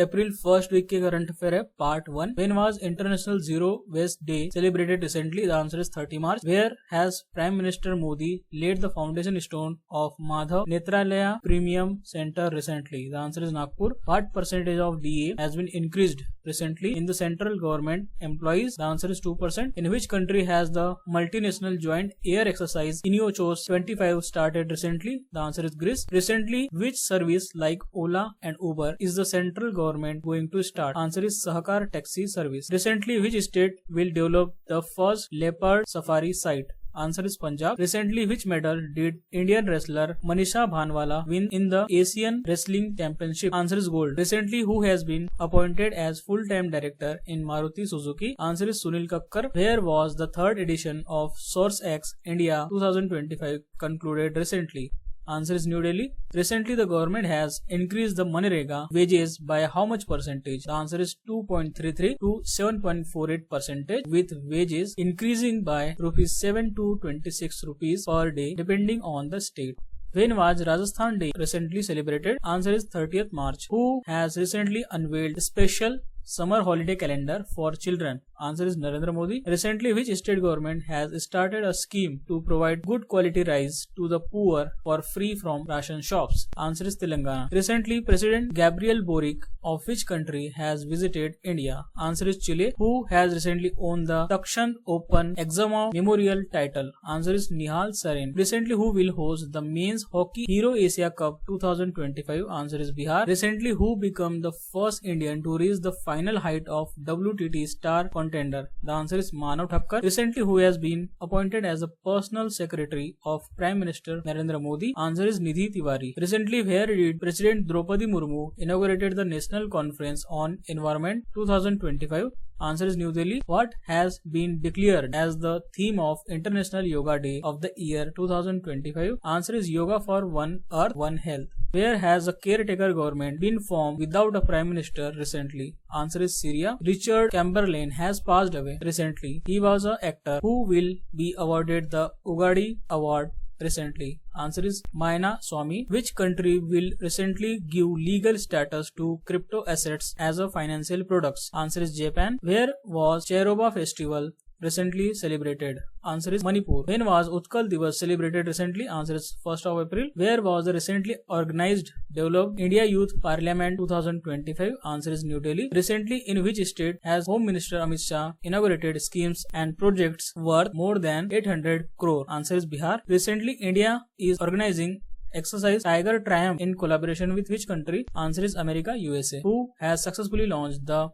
अप्रैल first week के current affair है part 1। When was international zero waste day celebrated recently? The answer is 30 March. Where has prime minister Modi laid the foundation stone of Madhav Netralaya Premium Center recently? The answer is Nagpur. What percentage of DA has been increased recently in the central government employees? The answer is 2%. In which country has the multinational joint air exercise INEOCHOS 25 started recently? The answer is Greece. Recently, which service like Ola and Uber is the central government going to start? Answer is Sahakar Taxi Service. Recently, which state will develop the first leopard safari site? Answer is Punjab. Recently, which medal did Indian wrestler Manisha Bhanwala win in the Asian Wrestling Championship? Answer is gold. Recently, who has been appointed as full-time director in Maruti Suzuki? Answer is Sunil Kakkar. Where was the third edition of Source X India 2025 concluded recently? Answer is New Delhi. Recently, the government has increased the Manrega wages by how much percentage? The answer is 2.33 to 7.48 percentage, with wages increasing by rupees 7 to 26 rupees per day depending on the state. When was Rajasthan Day recently celebrated? Answer is 30th March. Who has recently unveiled a special summer holiday calendar for children? Answer is Narendra Modi. Recently, which state government has started a scheme to provide good quality rice to the poor for free from ration shops? Answer is Telangana. Recently, President Gabriel Boric of which country has visited India? Answer is Chile. Who has recently won the Takshand Open Eczema Memorial title? Answer is Nihal Sarin. Recently, who will host the Men's Hockey Hero Asia Cup 2025? Answer is Bihar. Recently, who became the first Indian to reach the final height of WTT star contender? The answer is Manav Thakkar. Recently, who has been appointed as the personal secretary of Prime Minister Narendra Modi? Answer is Nidhi Tiwari. Recently, where did President Draupadi Murmu inaugurated the National Conference on Environment 2025? Answer is New Delhi. What has been declared as the theme of International Yoga Day of the year 2025? Answer is Yoga for One Earth, One Health. Where has a caretaker government been formed without a prime minister recently? Answer is Syria. Richard Chamberlain has passed away recently. He was an actor who will be awarded the Ugadi Award recently. Answer is Maina Swamy. Which country will recently give legal status to crypto assets as a financial products? Answer is Japan. Where was Cheroba festival recently celebrated? Answer is Manipur. When was Utkal Divas celebrated recently? Answer is 1st of April. Where was the recently organized Developed India Youth Parliament 2025? Answer is New Delhi. Recently, in which state has Home Minister Amit Shah inaugurated schemes and projects worth more than 800 crore? Answer is Bihar. Recently, India is organizing exercise Tiger Triumph in collaboration with which country? Answer is America, USA. Who has successfully launched the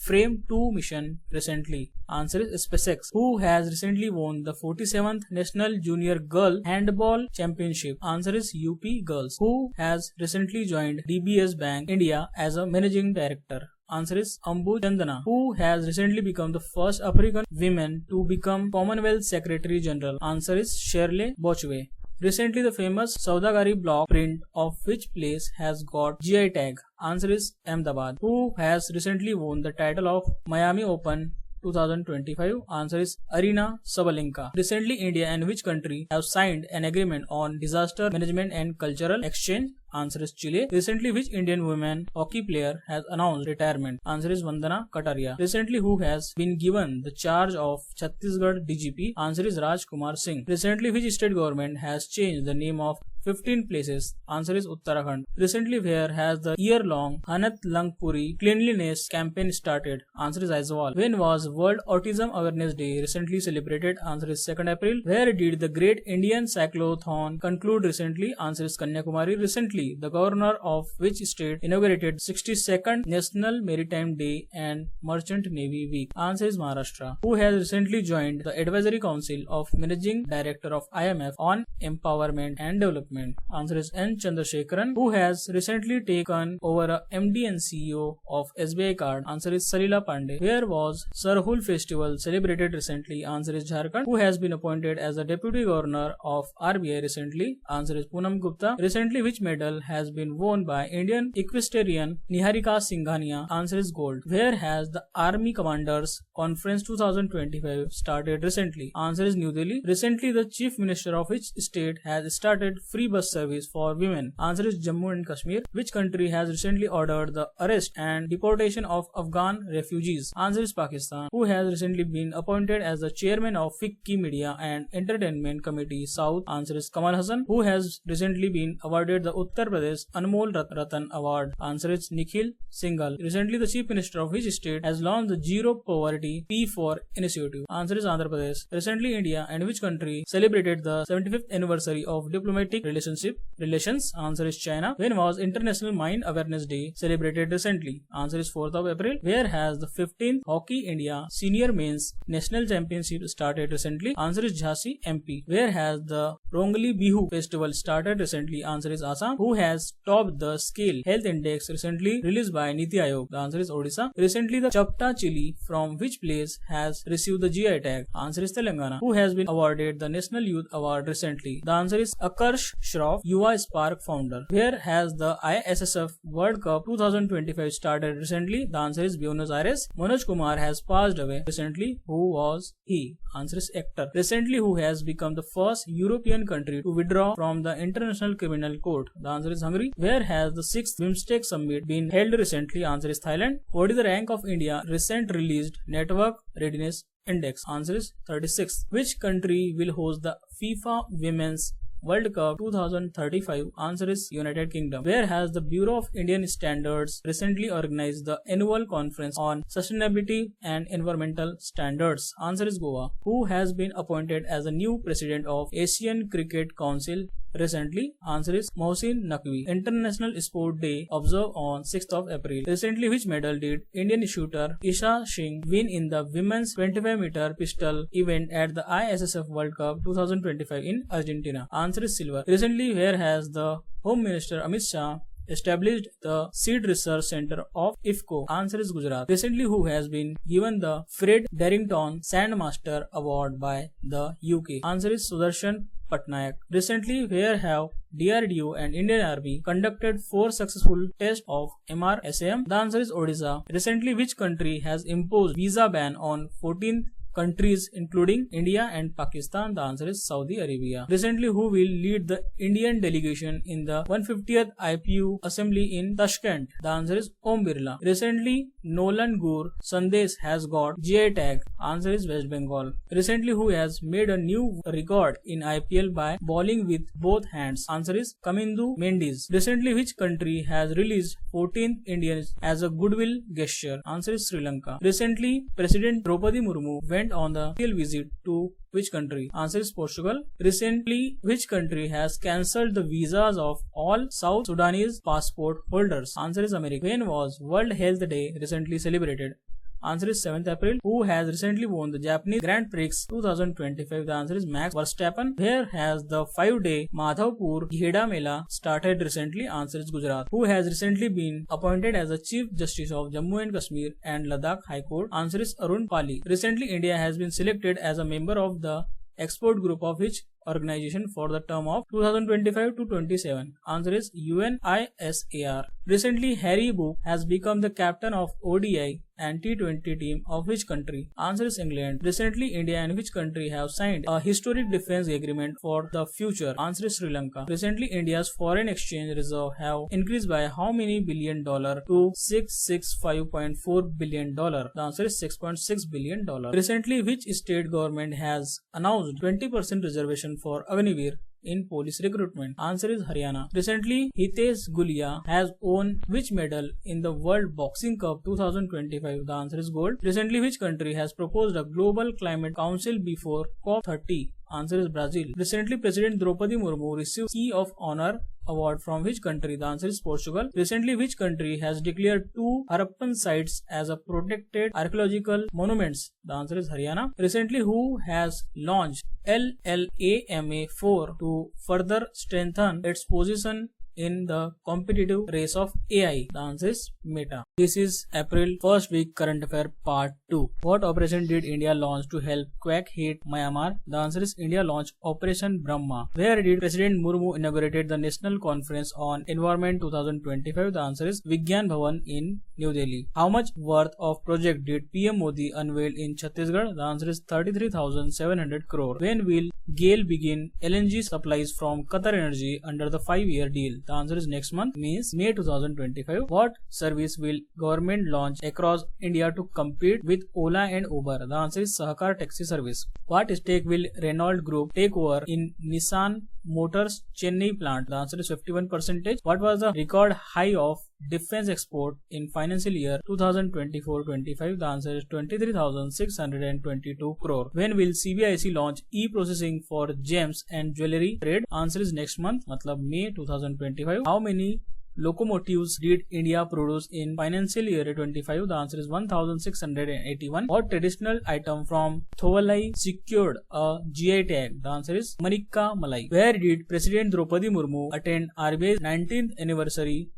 Frame 2 mission recently? Answer is SpaceX. Who has recently won the 47th National Junior Girl Handball Championship? Answer is UP Girls. Who has recently joined DBS Bank India as a managing director? Answer is Ambu Chandana. Who has recently become the first African woman to become Commonwealth Secretary General? Answer is Shirley Bochwe. Recently, the famous Saudagari block print of which place has got GI tag? Answer is Ahmedabad. Who has recently won the title of Miami Open 2025? Answer is Arina Sabalenka. Recently, India and which country have signed an agreement on disaster management and cultural exchange? Answer is Chile. Recently, which Indian women hockey player has announced retirement? Answer is Vandana Kataria. Recently, who has been given the charge of Chhattisgarh DGP? Answer is Raj Kumar Singh. Recently, which state government has changed the name of 15 places? Answer is Uttarakhand. Recently, where has the year-long Hanat Langpuri cleanliness campaign started? Answer is Aizawl. When was World Autism Awareness Day recently celebrated? Answer is 2nd April. Where did the Great Indian Cyclothon conclude recently? Answer is Kanyakumari. Recently, the governor of which state inaugurated 62nd National Maritime Day and Merchant Navy Week? Answer is Maharashtra. Who has recently joined the Advisory Council of Managing Director of IMF on Empowerment and Development? Answer is N. Chandrasekharan. Who has recently taken over a MD and CEO of SBI Card? Answer is Salila Pandey. Where was Sarhul Festival celebrated recently? Answer is Jharkhand. Who has been appointed as the Deputy Governor of RBI recently? Answer is Poonam Gupta. Recently, which medal has been won by Indian equestrian Niharika Singhania? Answer is gold. Where has the Army Commanders Conference 2025 started recently? Answer is New Delhi. Recently, the Chief Minister of which state has started free free bus service for women? Answer is Jammu and Kashmir. Which country has recently ordered the arrest and deportation of Afghan refugees? Answer is Pakistan. Who has recently been appointed as the chairman of FICCI Media and Entertainment Committee South? Answer is Kamal Hassan. Who has recently been awarded the Uttar Pradesh Anmol Ratan Award? Answer is Nikhil Singhal. Recently, the Chief Minister of which state has launched the Zero Poverty P4 initiative? Answer is Andhra Pradesh. Recently, India and which country celebrated the 75th anniversary of diplomatic relations? Answer is China. When was International Mind Awareness Day celebrated recently? Answer is 4th of April. Where has the 15th Hockey India Senior Men's National Championship started recently? Answer is Jhansi, MP. Where has the Rongli Bihu Festival started recently? Answer is Assam. Who has topped the Scale Health Index recently released by Niti Aayog? The answer is Odisha. Recently, the Chapta chili from which place has received the GI tag? Answer is Telangana. Who has been awarded the National Youth Award recently? The answer is Akarsh Shroff, Yuva Spark founder. Where has the ISSF World Cup 2025 started recently? The answer is Buenos Aires. Manoj Kumar has passed away recently. Who was he? Answer is actor. Recently, who has become the first European country to withdraw from the International Criminal Court? The answer is Hungary. Where has the 6th BIMSTEC summit been held recently? Answer is Thailand. What is the rank of India recent released Network Readiness Index? Answer is 36. Which country will host the FIFA Women's World Cup 2035? Answer is United Kingdom. Where has the Bureau of Indian Standards recently organized the annual conference on sustainability and environmental standards? Answer is Goa. Who has been appointed as the new president of Asian Cricket Council recently? Answer is Mohsin Naqvi. International Sport Day observed on 6th of April. Recently, which medal did Indian shooter Isha Singh win in the women's 25-meter pistol event at the ISSF World Cup 2025 in Argentina? Answer is silver. Recently, where has the Home Minister Amit Shah established the Seed Research Center of IFCO? Answer is Gujarat. Recently, who has been given the Fred Darrington Sandmaster Award by the UK? Answer is Sudarshan Patnaik. Recently, where have DRDO and Indian Army conducted 4 successful tests of MRSAM? The answer is Odisha. Recently, which country has imposed visa ban on 14 countries including India and Pakistan? The answer is Saudi Arabia. Recently, who will lead the Indian delegation in the 150th IPU Assembly in Tashkent? The answer is Om Birla. Recently, Nolan Gur Sandesh has got GI tag. Answer is West Bengal. Recently, who has made a new record in IPL by bowling with both hands? Answer is Kamindu Mendes. Recently, which country has released 14 Indians as a goodwill gesture? Answer is Sri Lanka. Recently, President Draupadi Murmu went on the official visit to which country? Answer is Portugal. Recently, which country has cancelled the visas of all South Sudanese passport holders? Answer is America. When was World Health Day recently celebrated? Answer is 7th April. Who has recently won the Japanese Grand Prix 2025? The answer is Max Verstappen. Where has the 5-day Madhavpur Gheda Mela started recently? Answer is Gujarat. Who has recently been appointed as the Chief Justice of Jammu and Kashmir and Ladakh High Court? Answer is Arun Pali. Recently, India has been selected as a member of the export group of which organization for the term of 2025 to 27? Answer is UNISAR. Recently, Harry Book has become the captain of ODI and T20 team of which country? Answer is England. Recently, India and which country have signed a historic defense agreement for the future? Answer is Sri Lanka. Recently, India's foreign exchange reserve have increased by how many billion dollar to $665.4 billion? The answer is $6.6 billion. Recently, which state government has announced 20% reservation for Agniveer in police recruitment? Answer is Haryana. Recently, Hitesh Gulia has won which medal in the World Boxing Cup 2025? The answer is gold. Recently, which country has proposed a global climate council before COP30? Answer is Brazil. Recently, President Draupadi Murmu received Key of Honor Award from which country? The answer is Portugal. Recently, which country has declared 2 Harappan sites as a protected archaeological monuments? The answer is Haryana. Recently, who has launched LLAMA 4 to further strengthen its position in the competitive race of AI? The answer is Meta. This is April first week current affair part 2. What operation did India launch to help quake hit Myanmar? The answer is India launched Operation Brahma. Where did President Murmu inaugurated the National Conference on Environment 2025? The answer is Vigyan Bhavan in New Delhi. How much worth of project did PM Modi unveil in Chhattisgarh? The answer is 33,700 crore. When will GAIL begin LNG supplies from Qatar Energy under the 5-year deal? The answer is next month, means May 2025. What service will government launch across India to compete with Ola and Uber? The answer is Sahakar taxi service. What stake will Renault Group take over in Nissan Motors Chennai plant? The answer is 51%. What was the record high of defense export in financial year 2024-25? The answer is 23,622 crore. When will CBIC launch e-processing for gems and jewelry trade? Answer is next month, matlab May 2025. How many locomotives did India produce in financial year 25? The answer is 1,681. What traditional item from Thovalai secured a GI tag? The answer is Manikka Malai. Where did President Draupadi Murmu attend RBI's 19th anniversary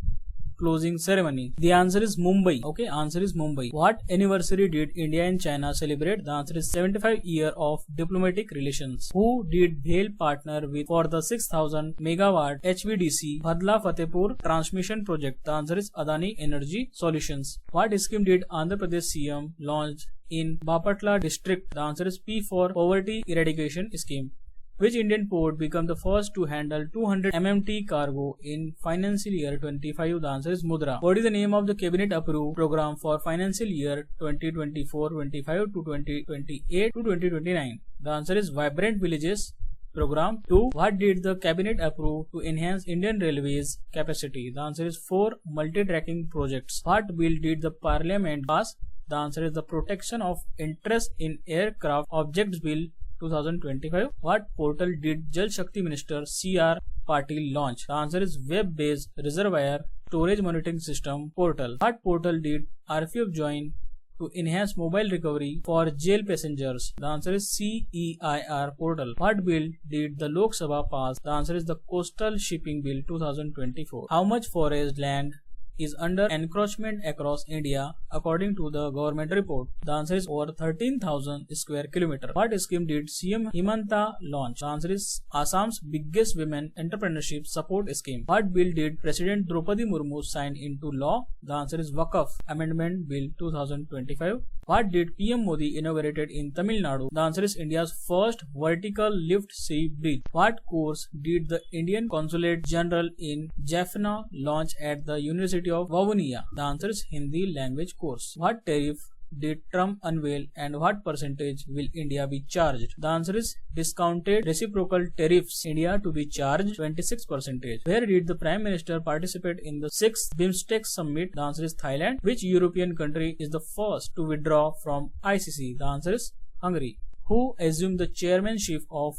closing ceremony? The answer is Mumbai. Okay, answer is Mumbai. What anniversary did India and China celebrate? The answer is 75 year of diplomatic relations. Who did BHEL partner with for the 6,000 megawatt HVDC Bhadla Fatehpur transmission project? The answer is Adani Energy Solutions. What scheme did Andhra Pradesh CM launch in Bapatla district? The answer is P for Poverty Eradication Scheme. Which Indian port became the first to handle 200 MMT cargo in financial year 25? The answer is Mudra. What is the name of the cabinet approved program for financial year 2024-25 to 2028 to 2029? The answer is Vibrant Villages Program 2. What did the cabinet approve to enhance Indian Railways capacity? The answer is 4 multi-tracking projects. What bill did the parliament pass? The answer is the Protection of Interest in Aircraft Objects Bill 2025. What portal did Jal Shakti Minister C.R. Patil launch? The answer is Web-based Reservoir Storage Monitoring System portal. What portal did RPF join to enhance mobile recovery for jail passengers? The answer is CEIR portal. What bill did the Lok Sabha pass? The answer is the Coastal Shipping Bill 2024. How much forest land is under encroachment across India according to the government report? The answer is over 13,000 square kilometer. What scheme did CM Himanta launch? The answer is Assam's biggest women entrepreneurship support scheme. What bill did President Draupadi Murmu sign into law? The answer is Waqf Amendment Bill 2025. What did PM Modi inaugurated in Tamil Nadu? The answer is India's first vertical lift sea bridge. What course did the Indian Consulate General in Jaffna launch at the University of Vavuniya? The answer is Hindi language course. What tariff did Trump unveil and what percentage will India be charged? The answer is discounted reciprocal tariffs. India to be charged 26%. Where did the Prime Minister participate in the 6th BIMSTEC summit? The answer is Thailand. Which European country is the first to withdraw from ICC? The answer is Hungary. Who assumed the chairmanship of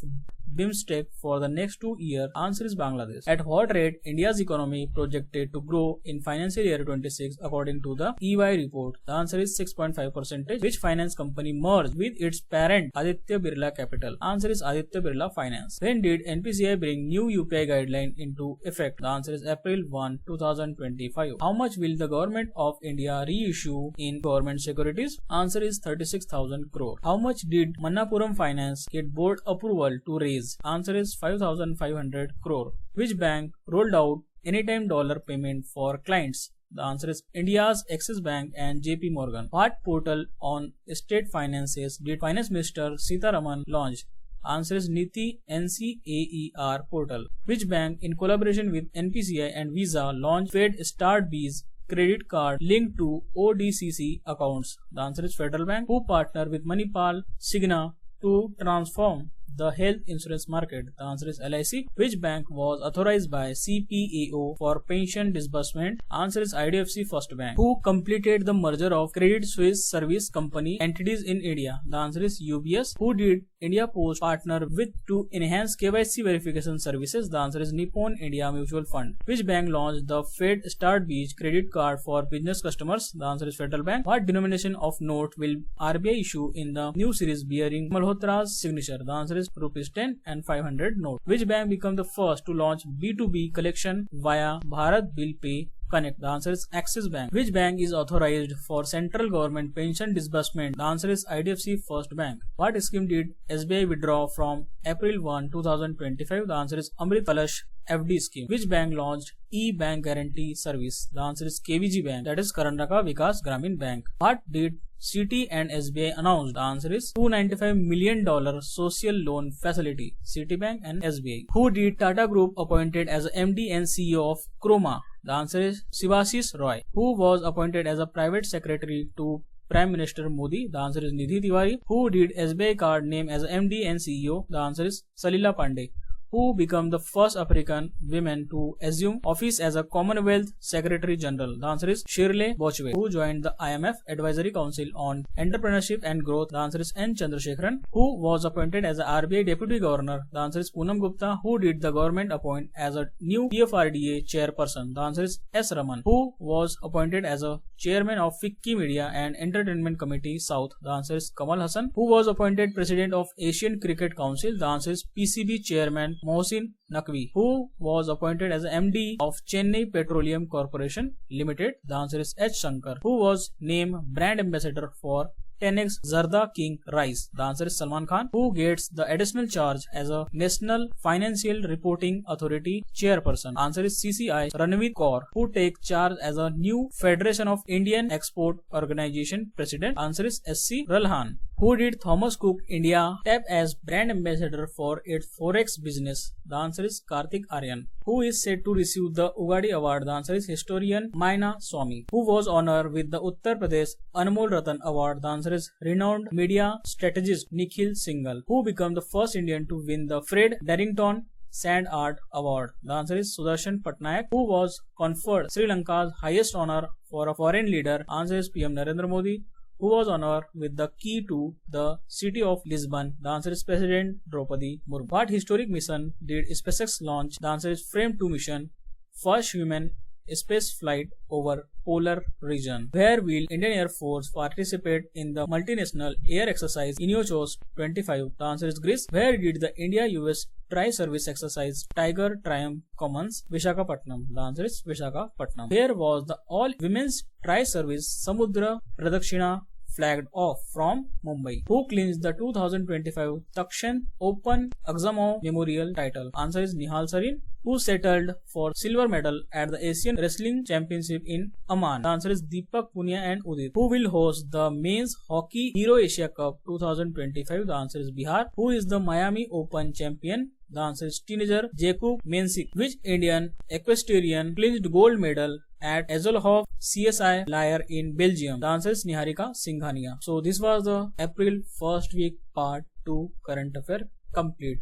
BIMSTEC for the next 2 years? Answer is Bangladesh. At what rate India's economy projected to grow in financial year 26 according to the EY report? The answer is 6.5%. Which finance company merged with its parent Aditya Birla Capital? Answer is Aditya Birla Finance. When did NPCI bring new UPI guideline into effect? The answer is April 1, 2025. How much will the government of India reissue in government securities? Answer is 36,000 crore. How much did Manappuram Finance get board approval to raise? Answer is 5,500 crore. Which bank rolled out anytime dollar payment for clients? The answer is India's Axis Bank and JP Morgan. What portal on state finances did Finance Minister Sitharaman launch? Answer is Niti NCAER portal. Which bank in collaboration with NPCI and Visa launched Fed Start Bees credit card linked to ODCC accounts? The answer is Federal Bank. Who partnered with Manipal Cigna to transform the health insurance market? The answer is LIC. Which bank was authorized by CPAO for pension disbursement? Answer is IDFC First Bank. Who completed the merger of Credit Suisse Service Company entities in India? The answer is UBS. Who did India Post partner with to enhance KYC verification services? The answer is Nippon India Mutual Fund. Which bank launched the Fed Start Beach credit card for business customers? The answer is Federal Bank. What denomination of note will RBI issue in the new series bearing Malhotra's signature? The answer is is rupees 10 and 500 note. Which bank became the first to launch B2B collection via Bharat Bill Pay Connect? The answer is Axis Bank. Which bank is authorized for central government pension disbursement? The answer is IDFC First Bank. What scheme did SBI withdraw from April 1, 2025? The answer is Amrit Kalash FD scheme. Which bank launched e-bank guarantee service? The answer is KVG Bank, that is Karnataka Vikas Gramin Bank. What did Citi and SBI announced? The answer is $295 million social loan facility. Citibank and SBI. Who did Tata Group appointed as MD and CEO of Croma? The answer is Shivashish Roy. Who was appointed as a private secretary to Prime Minister Modi? The answer is Nidhi Tiwari. Who did SBI card name as MD and CEO? The answer is Salila Pandey. Who became the first African woman to assume office as a Commonwealth Secretary General? The answer is Shirley Bochwe. Who joined the IMF Advisory Council on Entrepreneurship and Growth? The answer is N. Chandrasekharan. Who was appointed as a RBI Deputy Governor? The answer is Poonam Gupta. Who did the government appoint as a new PFRDA chairperson? The answer is S. Raman. Who was appointed as a chairman of FICCI Media and Entertainment Committee South? The answer is Kamal Hassan. Who was appointed President of Asian Cricket Council? The answer is PCB Chairman Mohsin Naqvi. Who was appointed as MD of Chennai Petroleum Corporation Limited? The answer is H. Shankar. Who was named brand ambassador for 10x Zarda King Rice? The answer is Salman Khan. Who gets the additional charge as a National Financial Reporting Authority chairperson? Answer is CCI Ranveer Kaur. Who takes charge as a new Federation of Indian Export Organization president? Answer is SC Ralhan. Who did Thomas Cook India tap as brand ambassador for its Forex business? The answer is Karthik Aryan. Who is said to receive the Ugadi Award? The answer is historian Maina Swamy. Who was honored with the Uttar Pradesh Anmol Ratan Award? The answer is renowned media strategist Nikhil Singhal. Who became the first Indian to win the Fred Darrington Sand Art Award? The answer is Sudarshan Patnaik. Who was conferred Sri Lanka's highest honor for a foreign leader? Answer is PM Narendra Modi. Who was honored with the key to the city of Lisbon? The answer is President Draupadi Murmu. What historic mission did SpaceX launch? The answer is Frame 2 mission, first human space flight over polar region. Where will Indian Air Force participate in the multinational air exercise Iniochos 25? The answer is Greece. Where did the India-US tri-service exercise Tiger Triumph commence? Visakhapatnam. The answer is Visakhapatnam. Here was the all-women's tri-service Samudra Pradakshina flagged off from Mumbai. Who clinched the 2025 Takshan Open Axamov Memorial title? Answer is Nihal Sarin. Who settled for silver medal at the Asian Wrestling Championship in Amman? The answer is Deepak Punia and Udit. Who will host the Men's Hockey Hero Asia Cup 2025? The answer is Bihar. Who is the Miami Open champion? The answer is teenager Jakub Mensik. Which Indian equestrian clinched gold medal at Azolhof CSI Lier in Belgium? The answer is Niharika Singhania. So this was the April 1st week part 2 current affair complete.